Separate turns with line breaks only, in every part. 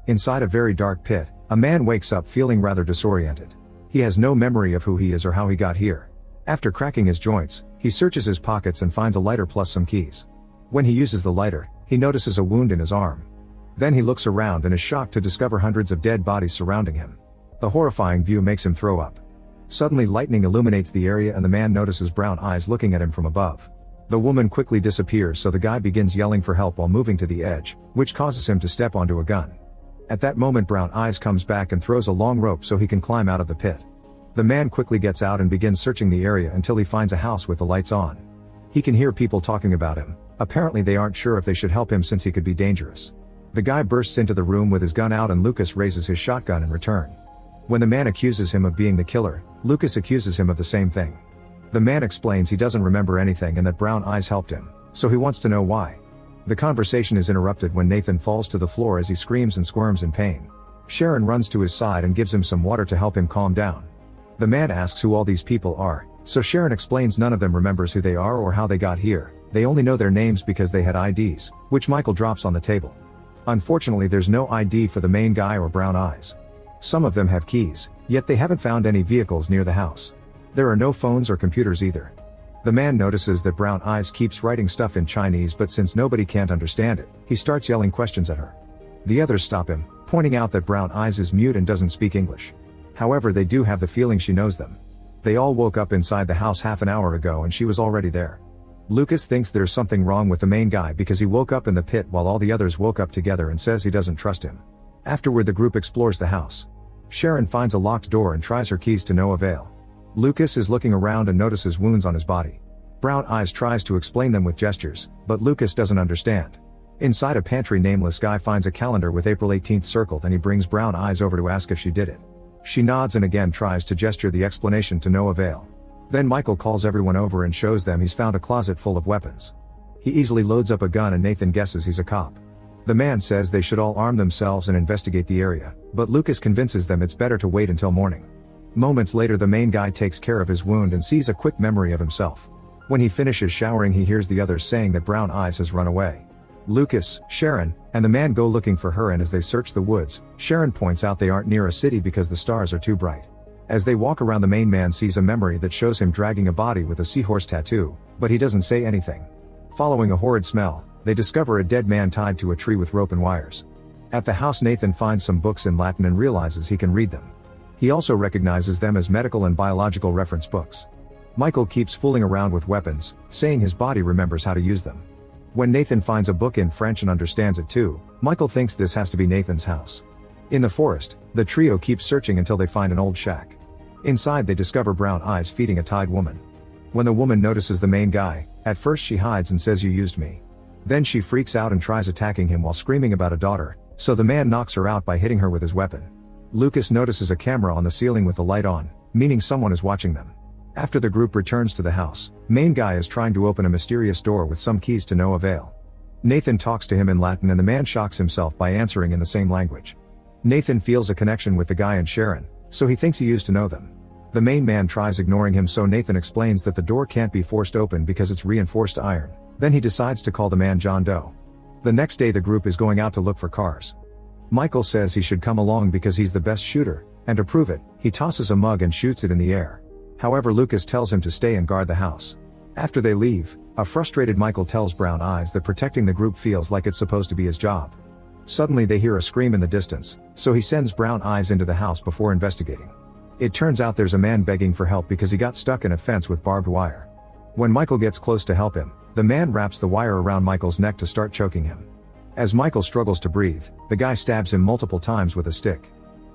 Inside a very dark pit, a man wakes up feeling rather disoriented. He has no memory of who he is or how he got here. After cracking his joints, he searches his pockets and finds a lighter plus some keys. When he uses the lighter, he notices a wound in his arm. Then he looks around and is shocked to discover hundreds of dead bodies surrounding him. The horrifying view makes him throw up. Suddenly lightning illuminates the area and the man notices brown eyes looking at him from above. The woman quickly disappears, so the guy begins yelling for help while moving to the edge, which causes him to step onto a gun. At that moment brown eyes comes back and throws a long rope so he can climb out of the pit. The man quickly gets out and begins searching the area until he finds a house with the lights on. He can hear people talking about him. Apparently they aren't sure if they should help him since he could be dangerous. The guy bursts into the room with his gun out and Lucas raises his shotgun in return. When the man accuses him of being the killer, Lucas accuses him of the same thing. The man explains he doesn't remember anything and that brown eyes helped him, so he wants to know why. The conversation is interrupted when Nathan falls to the floor as he screams and squirms in pain. Sharon runs to his side and gives him some water to help him calm down. The man asks who all these people are, so Sharon explains none of them remembers who they are or how they got here, they only know their names because they had IDs, which Michael drops on the table. Unfortunately there's no ID for the main guy or brown eyes. Some of them have keys, yet they haven't found any vehicles near the house. There are no phones or computers either. The man notices that brown eyes keeps writing stuff in Chinese, but since nobody can't understand it, he starts yelling questions at her. The others stop him, pointing out that brown eyes is mute and doesn't speak English. However, they do have the feeling she knows them. They all woke up inside the house half an hour ago and she was already there. Lucas thinks there's something wrong with the main guy because he woke up in the pit while all the others woke up together and says he doesn't trust him. Afterward the group explores the house. Sharon finds a locked door and tries her keys to no avail. Lucas is looking around and notices wounds on his body. Brown eyes tries to explain them with gestures, but Lucas doesn't understand. Inside a pantry nameless guy finds a calendar with April 18th circled and he brings brown eyes over to ask if she did it. She nods and again tries to gesture the explanation to no avail. Then Michael calls everyone over and shows them he's found a closet full of weapons. He easily loads up a gun and Nathan guesses he's a cop. The man says they should all arm themselves and investigate the area, but Lucas convinces them it's better to wait until morning. Moments later the main guy takes care of his wound and sees a quick memory of himself. When he finishes showering he hears the others saying that brown eyes has run away. Lucas, Sharon, and the man go looking for her and as they search the woods, Sharon points out they aren't near a city because the stars are too bright. As they walk around the main man sees a memory that shows him dragging a body with a seahorse tattoo, but he doesn't say anything. Following a horrid smell, they discover a dead man tied to a tree with rope and wires. At the house Nathan finds some books in Latin and realizes he can read them. He also recognizes them as medical and biological reference books. Michael keeps fooling around with weapons, saying his body remembers how to use them. When Nathan finds a book in French and understands it too, Michael thinks this has to be Nathan's house. In the forest, the trio keeps searching until they find an old shack. Inside they discover brown eyes feeding a tied woman. When the woman notices the main guy, at first she hides and says you used me. Then she freaks out and tries attacking him while screaming about a daughter, so the man knocks her out by hitting her with his weapon. Lucas notices a camera on the ceiling with the light on, meaning someone is watching them. After the group returns to the house, main guy is trying to open a mysterious door with some keys to no avail. Nathan talks to him in Latin and the man shocks himself by answering in the same language. Nathan feels a connection with the guy and Sharon, so he thinks he used to know them. The main man tries ignoring him, so Nathan explains that the door can't be forced open because it's reinforced iron. Then he decides to call the man John Doe. The next day the group is going out to look for cars. Michael says he should come along because he's the best shooter, and to prove it, he tosses a mug and shoots it in the air. However, Lucas tells him to stay and guard the house. After they leave, a frustrated Michael tells Brown Eyes that protecting the group feels like it's supposed to be his job. Suddenly they hear a scream in the distance, so he sends Brown Eyes into the house before investigating. It turns out there's a man begging for help because he got stuck in a fence with barbed wire. When Michael gets close to help him, the man wraps the wire around Michael's neck to start choking him. As Michael struggles to breathe, the guy stabs him multiple times with a stick.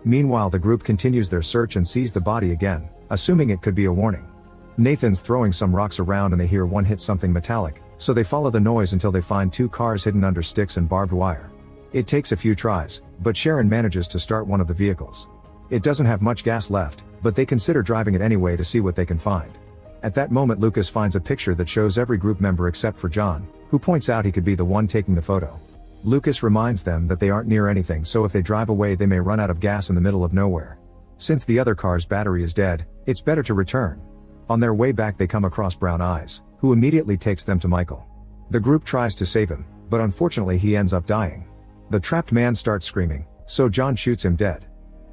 Meanwhile, the group continues their search and sees the body again, assuming it could be a warning. Nathan's throwing some rocks around and they hear one hit something metallic, so they follow the noise until they find two cars hidden under sticks and barbed wire. It takes a few tries, but Sharon manages to start one of the vehicles. It doesn't have much gas left, but they consider driving it anyway to see what they can find. At that moment Lucas finds a picture that shows every group member except for John, who points out he could be the one taking the photo. Lucas reminds them that they aren't near anything, so if they drive away they may run out of gas in the middle of nowhere. Since the other car's battery is dead, it's better to return. On their way back they come across Brown Eyes, who immediately takes them to Michael. The group tries to save him, but unfortunately he ends up dying. The trapped man starts screaming, So John shoots him dead.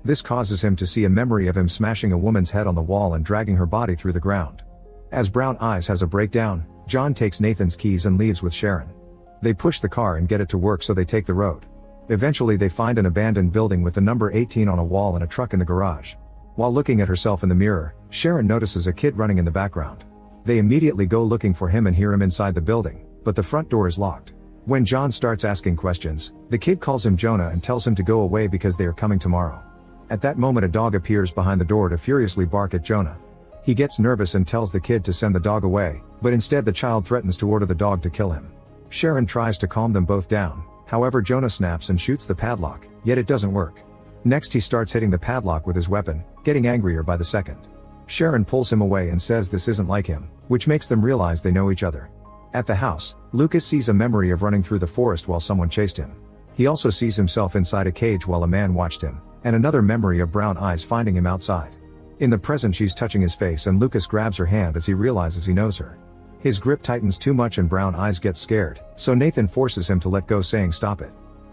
This causes him to see a memory of him smashing a woman's head on the wall and dragging her body through the ground. As Brown Eyes has a breakdown, John takes Nathan's keys and leaves with Sharon. They push the car and get it to work, so they take the road. Eventually they find an abandoned building with the number 18 on a wall and a truck in the garage. While looking at herself in the mirror, Sharon notices a kid running in the background. They immediately go looking for him and hear him inside the building, but the front door is locked. When John starts asking questions, the kid calls him Jonah and tells him to go away because they are coming tomorrow. At that moment a dog appears behind the door to furiously bark at Jonah. He gets nervous and tells the kid to send the dog away, but instead the child threatens to order the dog to kill him. Sharon tries to calm them both down, however Jonah snaps and shoots the padlock, yet it doesn't work. Next he starts hitting the padlock with his weapon, getting angrier by the second. Sharon pulls him away and says this isn't like him, which makes them realize they know each other. At the house, Lucas sees a memory of running through the forest while someone chased him. He also sees himself inside a cage while a man watched him, and another memory of Brown Eyes finding him outside. In the present she's touching his face and Lucas grabs her hand as he realizes he knows her. His grip tightens too much and Brown Eyes gets scared, so Nathan forces him to let go, saying stop it.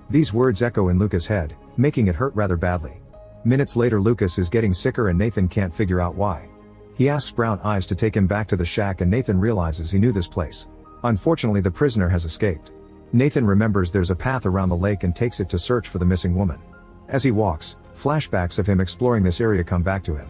These words echo in Lucas' head, making it hurt rather badly. Minutes later Lucas is getting sicker and Nathan can't figure out why. He asks Brown Eyes to take him back to the shack and Nathan realizes he knew this place. Unfortunately the prisoner has escaped. Nathan remembers there's a path around the lake and takes it to search for the missing woman. As he walks, flashbacks of him exploring this area come back to him.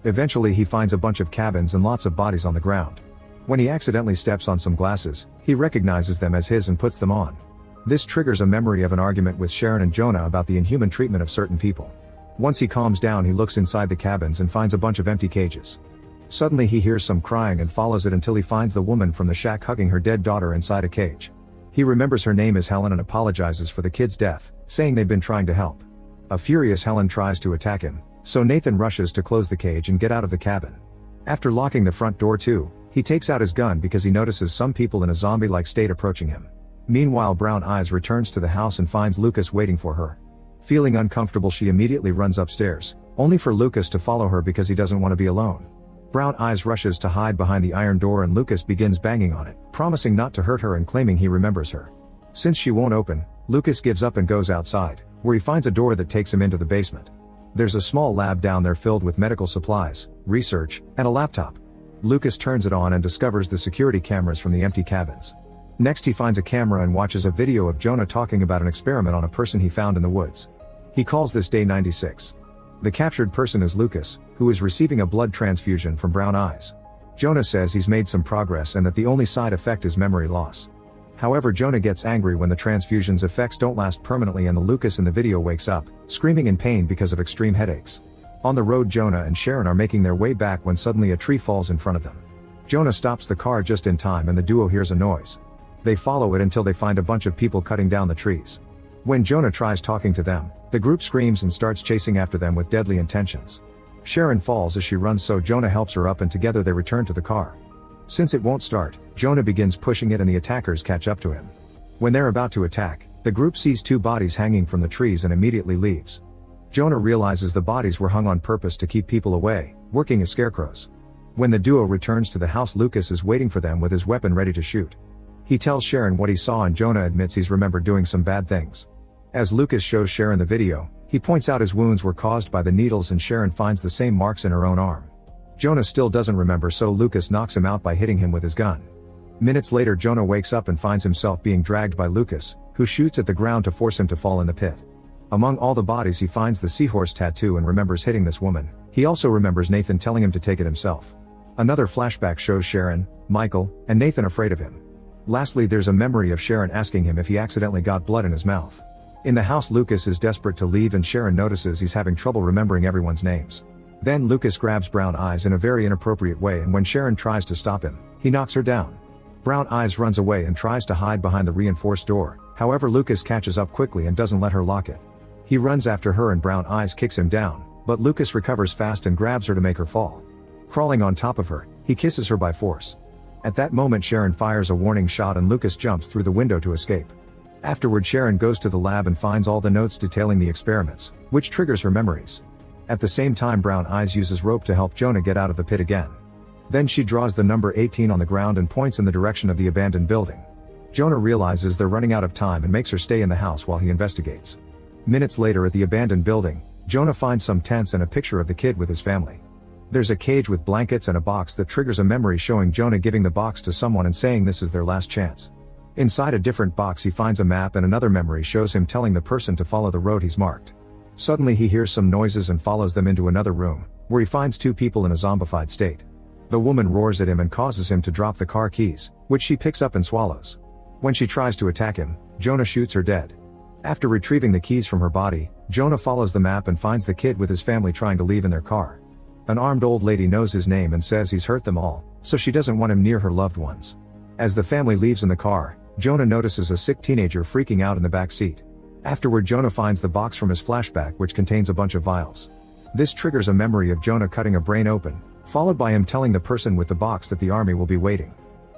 Eventually he finds a bunch of cabins and lots of bodies on the ground. When he accidentally steps on some glasses, he recognizes them as his and puts them on. This triggers a memory of an argument with Sharon and Jonah about the inhuman treatment of certain people. Once he calms down he looks inside the cabins and finds a bunch of empty cages. Suddenly he hears some crying and follows it until he finds the woman from the shack hugging her dead daughter inside a cage. He remembers her name is Helen and apologizes for the kid's death, saying they've been trying to help. A furious Helen tries to attack him, so Nathan rushes to close the cage and get out of the cabin. After locking the front door too, he takes out his gun because he notices some people in a zombie-like state approaching him. Meanwhile Brown Eyes returns to the house and finds Lucas waiting for her. Feeling uncomfortable she immediately runs upstairs, only for Lucas to follow her because he doesn't want to be alone. Brown Eyes rushes to hide behind the iron door and Lucas begins banging on it, promising not to hurt her and claiming he remembers her. Since she won't open, Lucas gives up and goes outside, where he finds a door that takes him into the basement. There's a small lab down there filled with medical supplies, research, and a laptop. Lucas turns it on and discovers the security cameras from the empty cabins. Next he finds a camera and watches a video of Jonah talking about an experiment on a person he found in the woods. He calls this day 96. The captured person is Lucas, who is receiving a blood transfusion from Brown Eyes. Jonah says he's made some progress and that the only side effect is memory loss. However, Jonah gets angry when the transfusion's effects don't last permanently and the Lucas in the video wakes up, screaming in pain because of extreme headaches. On the road Jonah and Sharon are making their way back when suddenly a tree falls in front of them. Jonah stops the car just in time and the duo hears a noise. They follow it until they find a bunch of people cutting down the trees. When Jonah tries talking to them, the group screams and starts chasing after them with deadly intentions. Sharon falls as she runs, so Jonah helps her up and together they return to the car. Since it won't start, Jonah begins pushing it and the attackers catch up to him. When they're about to attack, the group sees two bodies hanging from the trees and immediately leaves. Jonah realizes the bodies were hung on purpose to keep people away, working as scarecrows. When the duo returns to the house, Lucas is waiting for them with his weapon ready to shoot. He tells Sharon what he saw and Jonah admits he's remembered doing some bad things. As Lucas shows Sharon the video, he points out his wounds were caused by the needles and Sharon finds the same marks in her own arm. Jonah still doesn't remember, so Lucas knocks him out by hitting him with his gun. Minutes later Jonah wakes up and finds himself being dragged by Lucas, who shoots at the ground to force him to fall in the pit. Among all the bodies he finds the seahorse tattoo and remembers hitting this woman. He also remembers Nathan telling him to take it himself. Another flashback shows Sharon, Michael, and Nathan afraid of him. Lastly, there's a memory of Sharon asking him if he accidentally got blood in his mouth. In the house Lucas is desperate to leave and Sharon notices he's having trouble remembering everyone's names. Then Lucas grabs Brown Eyes in a very inappropriate way and when Sharon tries to stop him, he knocks her down. Brown Eyes runs away and tries to hide behind the reinforced door, however Lucas catches up quickly and doesn't let her lock it. He runs after her and Brown Eyes kicks him down, but Lucas recovers fast and grabs her to make her fall. Crawling on top of her, he kisses her by force. At that moment Sharon fires a warning shot and Lucas jumps through the window to escape. Afterward Sharon goes to the lab and finds all the notes detailing the experiments, which triggers her memories. At the same time Brown Eyes uses rope to help Jonah get out of the pit again. Then she draws the number 18 on the ground and points in the direction of the abandoned building. Jonah realizes they're running out of time and makes her stay in the house while he investigates. Minutes later at the abandoned building, Jonah finds some tents and a picture of the kid with his family. There's a cage with blankets and a box that triggers a memory showing Jonah giving the box to someone and saying this is their last chance. Inside a different box he finds a map, and another memory shows him telling the person to follow the road he's marked. Suddenly he hears some noises and follows them into another room, where he finds two people in a zombified state. The woman roars at him and causes him to drop the car keys, which she picks up and swallows. When she tries to attack him, Jonah shoots her dead. After retrieving the keys from her body, Jonah follows the map and finds the kid with his family trying to leave in their car. An armed old lady knows his name and says he's hurt them all, so she doesn't want him near her loved ones. As the family leaves in the car, Jonah notices a sick teenager freaking out in the back seat. Afterward, Jonah finds the box from his flashback, which contains a bunch of vials. This triggers a memory of Jonah cutting a brain open, followed by him telling the person with the box that the army will be waiting.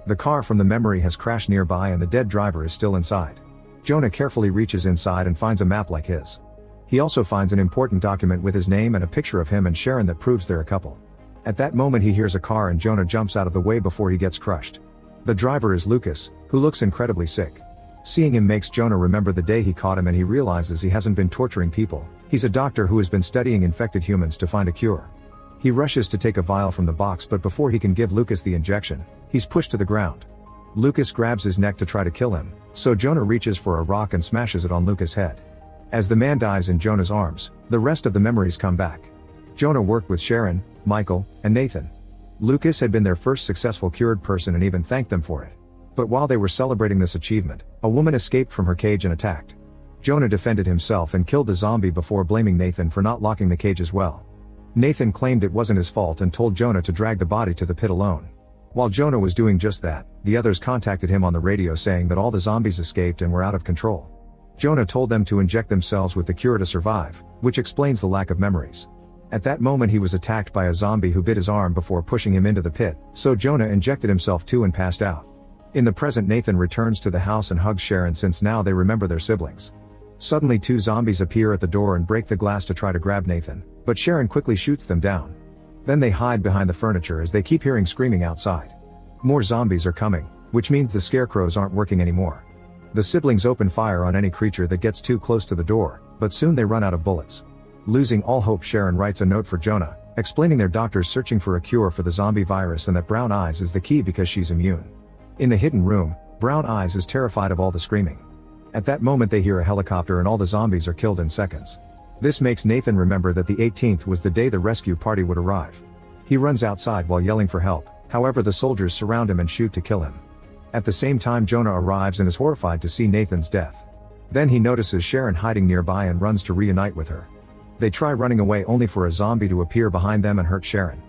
The car from the memory has crashed nearby and the dead driver is still inside. Jonah carefully reaches inside and finds a map like his. He also finds an important document with his name and a picture of him and Sharon that proves they're a couple. At that moment he hears a car and Jonah jumps out of the way before he gets crushed. The driver is Lucas, who looks incredibly sick. Seeing him makes Jonah remember the day he caught him, and he realizes he hasn't been torturing people. He's a doctor who has been studying infected humans to find a cure. He rushes to take a vial from the box, but before he can give Lucas the injection, he's pushed to the ground. Lucas grabs his neck to try to kill him, so Jonah reaches for a rock and smashes it on Lucas' head. As the man dies in Jonah's arms, the rest of the memories come back. Jonah worked with Sharon, Michael, and Nathan. Lucas had been their first successful cured person and even thanked them for it. But while they were celebrating this achievement, a woman escaped from her cage and attacked. Jonah defended himself and killed the zombie before blaming Nathan for not locking the cage as well. Nathan claimed it wasn't his fault and told Jonah to drag the body to the pit alone. While Jonah was doing just that, the others contacted him on the radio saying that all the zombies escaped and were out of control. Jonah told them to inject themselves with the cure to survive, which explains the lack of memories. At that moment he was attacked by a zombie who bit his arm before pushing him into the pit, so Jonah injected himself too and passed out. In the present, Nathan returns to the house and hugs Sharon since now they remember their siblings. Suddenly two zombies appear at the door and break the glass to try to grab Nathan, but Sharon quickly shoots them down. Then they hide behind the furniture as they keep hearing screaming outside. More zombies are coming, which means the scarecrows aren't working anymore. The siblings open fire on any creature that gets too close to the door, but soon they run out of bullets. Losing all hope, Sharon writes a note for Jonah, explaining their doctors searching for a cure for the zombie virus and that Brown Eyes is the key because she's immune. In the hidden room, Brown Eyes is terrified of all the screaming. At that moment they hear a helicopter and all the zombies are killed in seconds. This makes Nathan remember that the 18th was the day the rescue party would arrive. He runs outside while yelling for help, however the soldiers surround him and shoot to kill him. At the same time Jonah arrives and is horrified to see Nathan's death. Then he notices Sharon hiding nearby and runs to reunite with her. They try running away only for a zombie to appear behind them and hurt Sharon.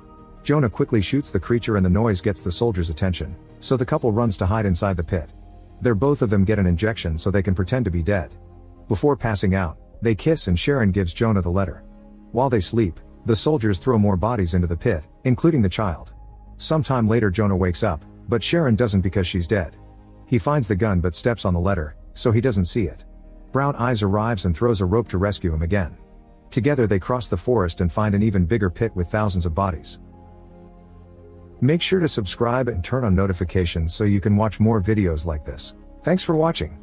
Jonah quickly shoots the creature and the noise gets the soldiers' attention, so the couple runs to hide inside the pit. There both of them get an injection so they can pretend to be dead. Before passing out, they kiss and Sharon gives Jonah the letter. While they sleep, the soldiers throw more bodies into the pit, including the child. Sometime later Jonah wakes up, but Sharon doesn't because she's dead. He finds the gun but steps on the letter, so he doesn't see it. Brown Eyes arrives and throws a rope to rescue him again. Together they cross the forest and find an even bigger pit with thousands of bodies. Make sure to subscribe and turn on notifications so you can watch more videos like this. Thanks for watching.